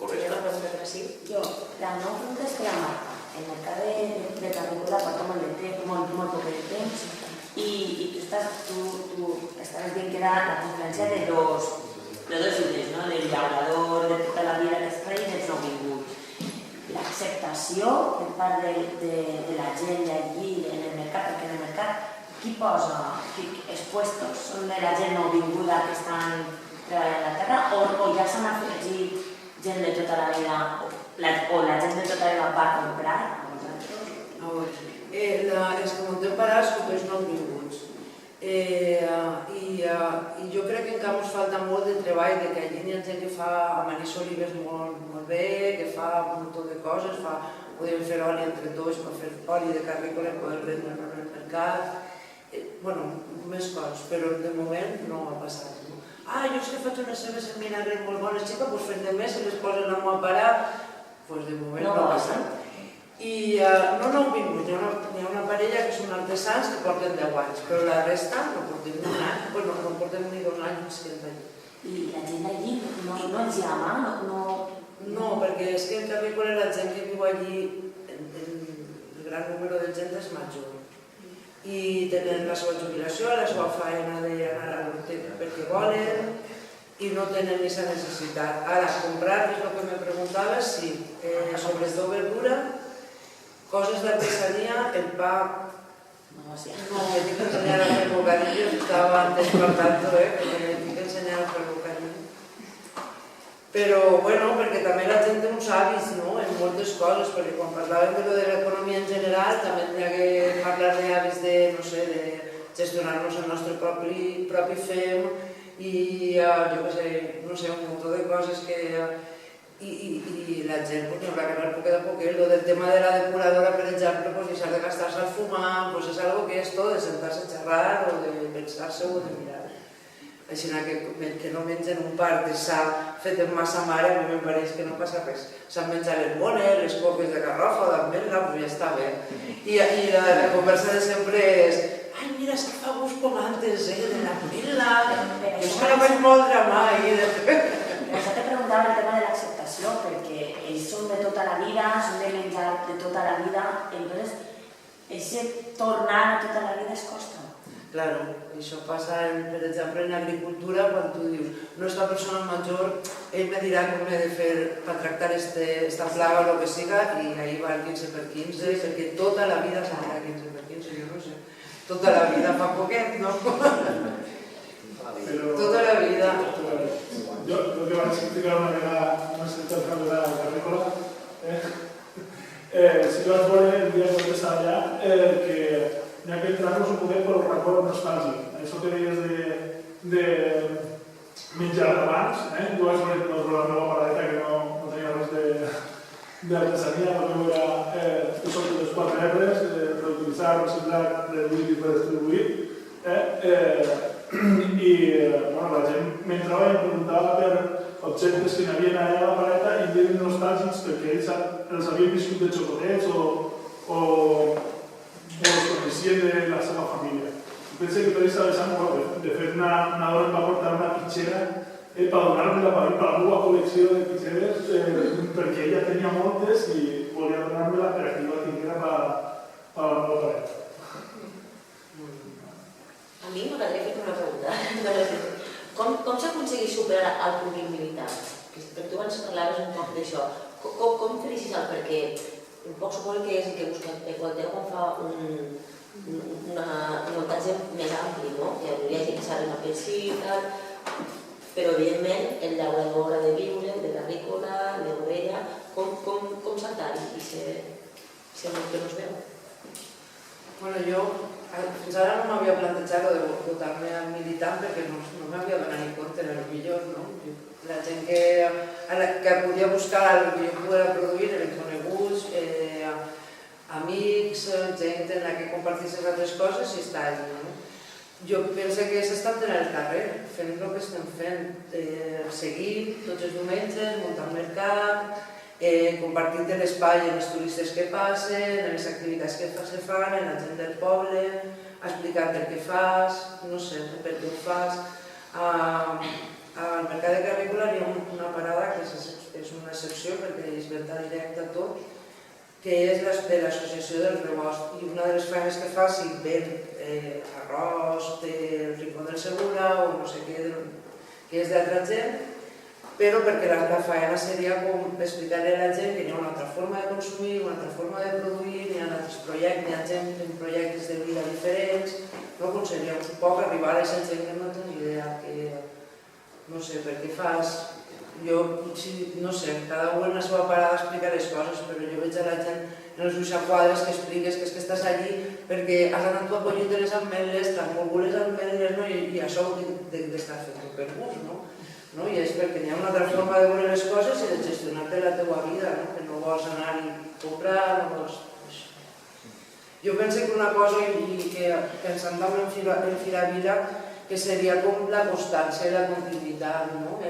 Correcte. Una pregunta per així. Jo, la meva pregunta és que la marca, el mercat de Carrícola porta molt poc de temps i tu estaves dient que era la confluència de dos ítems, no? Del llaurador de tota la vida que es feia i dels nouvinguts. L'acceptació per part de la gent d'allí en el mercat, perquè en el mercat qui posa els puestos són de la gent nouvinguda que estan treballant a la terra o ja s'han afegit gent de tota la vida o la gent de tota la vida va comprar a vosaltres? A veure, els que muntem parats són els nouvinguts. I jo crec que encara ens falta molt de treball, que allí hi ha gent que fa amanís olives molt bé, que fa un munt de coses, podem fer oli entre tots per fer oli de Carrícola i poder vendre en el mercat, més coses, però de moment no ha passat. Jo és que faig unes cebes en vinagre molt bones, xica, doncs fem de més i les posen a parar, doncs de moment no ha passat. I no heu vingut, hi ha una parella que són artesans que porten 10 anys, però la resta no portem ni un any, no portem ni 2 anys que allí. I la gent d'allí no ens llama? No, perquè és que en Carrícola la gent que viu allí, el gran número de gent és major. I tenen la seva jubilació, la seva feina d'anar a la biblioteca perquè volen i no tenen aquesta necessitat. Ara, comprar, és el que me preguntaves, sí, sobretot verdura, coses d'artesania, el pa... No, me tinc que ensenyar a fer bocadillos, estava antes per tanto, perquè me tinc que ensenyar a fer bocadillos. Però, perquè també la gent té uns hàbits, no?, en moltes coses, perquè quan parlàvem de l'economia en general, també hi ha que parlar d'hàbits de, no sé, de gestionar-nos el nostre propi fem i, jo què sé, no sé, un munt de coses que... I la gent n'hi haurà que anar poquet a poquet. Del tema de la depuradora, per exemple, deixar de gastar-se al fumar, és algo que és tot, de sentar-se a xerrar o de pensar-se o de mirar. Així que no mengen un part de sa fet amb massa mare, a mi em pareix que no passa res. S'han menjat les bones, les coques de garrofa o d'ametla, doncs ja està bé. I la conversa de sempre és ai, mira, és que fa gust com antes, de l'ametla, jo és que la vaig moldre mai. Això te preguntava el tema de l'acceptació, perquè ells són de tota la vida, són de menjar de tota la vida, entonces, aquest tornar a tota la vida es costa. Claro, això passa, per exemple, en agricultura, quan tu dius, no, esta persona major, ell me dirà com he de fer per tractar esta plaga o el que siga, i ahí va el 15x15, perquè tota la vida s'anirà 15x15, jo no sé. Tota la vida fa poquet, no? Tota la vida. Jo el que vaig explicar una vegada en el sector de la Carrícola, sí que vaig veure el dia que estava allà que hi ha que entrar-nos un poquet per un record nostàlgic. Això que deies de menjar abans, jo vaig veure la meva paradeta que no tenia res d'artesania, el meu era que són les 4 R's, reutilitzar, reciclar, reduir i redistribuir. I la gent m'entrava i em preguntava per objectes que hi havia allà a la paleta i hi eren nostàlgics perquè ells els havien viscut de xocotets o els coneixien de la seva família. Penso que per això de fet una dona em va portar una pitxera per donar-me-la per a la meva col·lecció de pitxeres perquè ella tenia moltes i volia donar-me-la per a que jo la tinguera per a la meva paleta. A mi m'agradaria fer una pregunta. Com s'aconsegueix superar el públic militar? Perquè tu abans parlaves un poc d'això. Com fer-hi el perquè? Un poc suposo que és el que busca Equalteo quan fa un muntatge més ampli, no? Hi ha gent que saben a pensar i tal, però evidentment el llaurador ha de viure, de Carrícola, de Godella, com saltar-hi i ser el que no es veu? Jo fins ara no m'havia plantejat de votar-me al militant perquè no m'havia donat en compte, era el millor, no? La gent que podia buscar el que jo podia produir eren coneguts, amics, gent en la que compartissis altres coses i està allà, no? Jo penso que s'estan tenint al carrer, fent el que estem fent, seguint tots els diumenges, muntant mercat, compartint l'espai amb els turistes que passen, en les activitats que se fan, en la gent del poble, explicant el que fas, no sé, per què ho fas. Al mercat de Carrícola hi ha una parada que és una secció, perquè és venda directa tot, que és de l'associació del rebost. I una de les feines que fa, si ven arròs del Rincón del Segura o no sé què, que és d'altra gent, però perquè la feina seria com explicar-li a la gent que hi ha una altra forma de consumir, una altra forma de produir, hi ha altres projectes, hi ha gent en projectes de vida diferents, no? Com seria un poc arribar a aquesta gent que no té ni idea, que no sé, per què fas... Jo, no sé, cada un en la seva parada explica les coses, però jo veig a la gent en els ulls a quadres que expliques que és que estàs allí perquè has anat tu a collir-te les ametlles, t'has volgut les ametlles, no? I això ho d'estar fent per gust, no? I és perquè hi ha una altra forma de veure les coses i de gestionar-te la teua vida, no? Que no vols anar i comprar, no vols... Jo penso que una cosa que ens en dau en Firavila que seria com la constància i la continuïtat, no?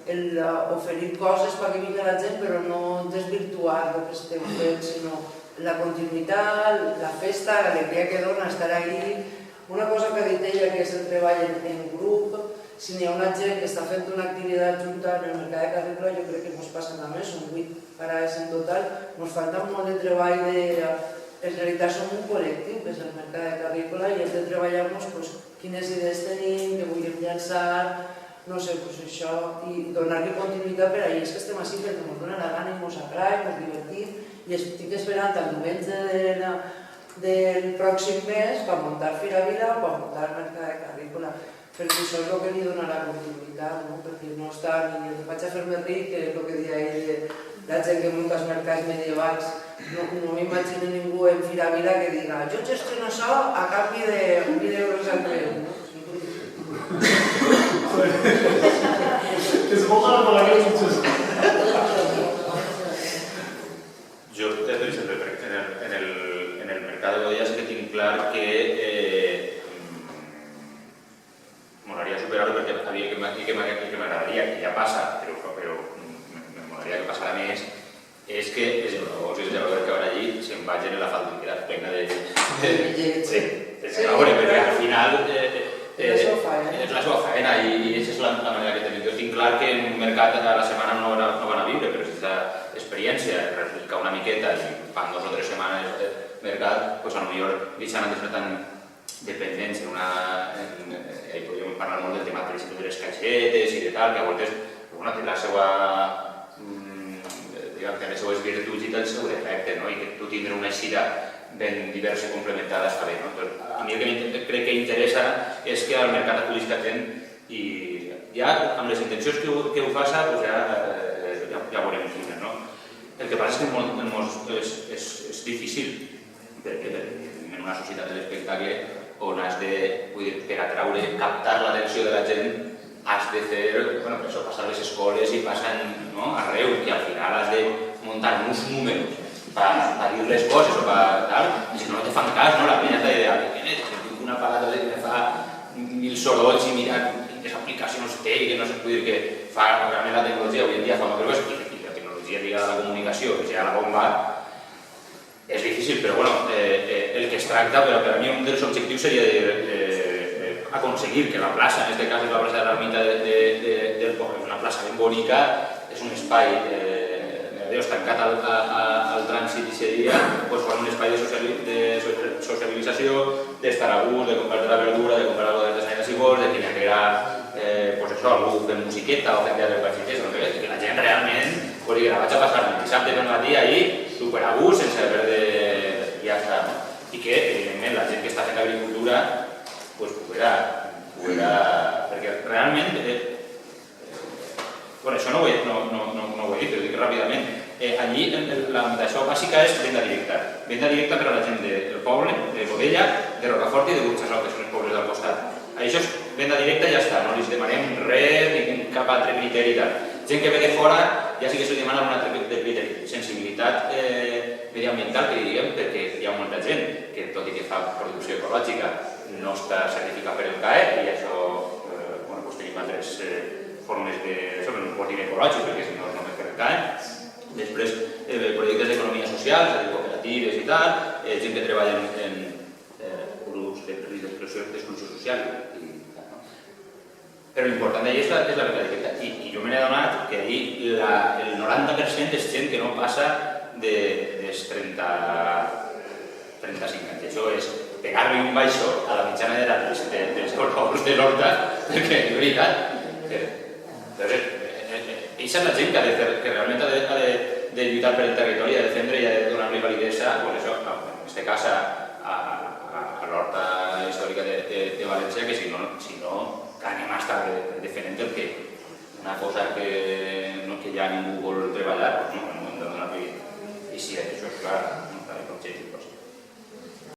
El oferir coses perquè vingui la gent, però no desvirtuar el que estem fent, sinó la continuïtat, la festa, l'alegria que dona estar allí. Una cosa que ha dit ella, que és el treball en grup, si n'hi ha una gent que està fent una activitat junta en el mercat de Carrícola, jo crec que ens passen a més, són 8 parades en total, ens falta molt de treball en realitat som un col·lectiu, que és el mercat de Carrícola, i hem de treballar-nos quines idees tenim, què volem llançar, no sé, això, i donar-li continuïtat per allà. És que estem així perquè ens dona la gana i ens agrada, ens divertim, i estic esperant el diumenge del pròxim mes per muntar Firavila o per muntar el mercat de Carrícola, perquè això és el que li dona la continuïtat, perquè no està ni vaig a fer-me ric, que és el que deia ell, la gent que munta els mercats medievals. No m'imagino ningú en Firavila que diga jo gestiono això a canvi de 1.000 euros al mes. Es molt a la que muchos. Yo te doy siempre en el mercado de bodellas que tinc clar que molaria superar-ho perquè havia que m'agradaria, que ja passa, però me molaria que passara més, és que els generadors que van allí se'n vagin en la faldilla plena de... Sí, perquè al final... És la seva feina i aquesta és la manera que tenim. Jo tinc clar que en un mercat a la setmana no van a viure, però aquesta experiència, refrescar una miqueta i fan 2 o 3 setmanes de mercat, doncs potser deixant de ser tan dependents i podríem parlar molt del tema de les caixetes i de tal, que a voltes té la seva les virtuts i el seu defecte, i que tu tindre una eixida ben diversa i complementada està bé. A mi el que crec que interessa és que el mercat aculli aquesta gent i ja amb les intencions que ho faça ja veurem quines. El que passa és que és difícil perquè en una societat de l'espectacle on has de, per atraure, captar l'atenció de la gent, has de fer, per això passar les escoles i passen arreu i al final has de muntar uns números per dir les coses o per tal, i si no te fan cas, la penya t'ha de dir tinc un aparato que me fa 1000 sorolls i mira quines aplicacions té i que no sé dir que fa realment la tecnologia avui en dia fa moltes coses i la tecnologia lligada a la comunicació, que sigui la bomba, és difícil, però el que es tracta, per a mi un dels objectius seria aconseguir que la plaça, en aquest cas és la plaça de l'ermita del poble, una plaça ben bonica, és un espai tancat al trànsit i seria un espai de socialització, d'estar a gust, de comprar la verdura, de comprar algo d'artesania si vols, de que algú fent musiqueta o fent teatre per xiquets, que la gent realment, que la vaig a passar el dissabte pel matí ahir, super a gust, sense haver de... ja està. I que, evidentment, la gent que està fent agricultura poderà, perquè realment, això no ho he dit, però ho dic ràpidament. Allí la meditació bàsica és venda directa. Venda directa per a la gent del poble, de Godella, de Rocafort i de Burxasol, que són els pobles del costat. Això és venda directa i ja està, no els demanem res ni cap altre criteri i tal. Gent que ve de fora ja sí que se li demana un altre criteri. Sensibilitat mediambiental, que diríem, perquè hi ha molta gent que, tot i que fa producció ecològica, no està certificat per el CAE i això tenim altres formes de... Això no pot dir ecològic, perquè si no només per el CAE. Després, projectes d'economia social, és a dir, cooperatives i tal, gent que treballa en grups de risc d'exclusió social. Però l'important d'ahir és la venda directa. I jo me n'he adonat que ahir el 90% 70% és gent que no passa dels 35 anys. Això és pegar-li un baixo a la mitjana d'edat dels colors de l'horta, perquè és veritat. Eixa és la gent que realment ha de lluitar per el territori, ha de defendre i ha de donar-li validesa, en aquest cas a l'horta històrica de València, que si no anem a estar defendent el que una cosa que ja ningú vol treballar, no hem de donar-li. I sí, això és clar, no està l'objectiu.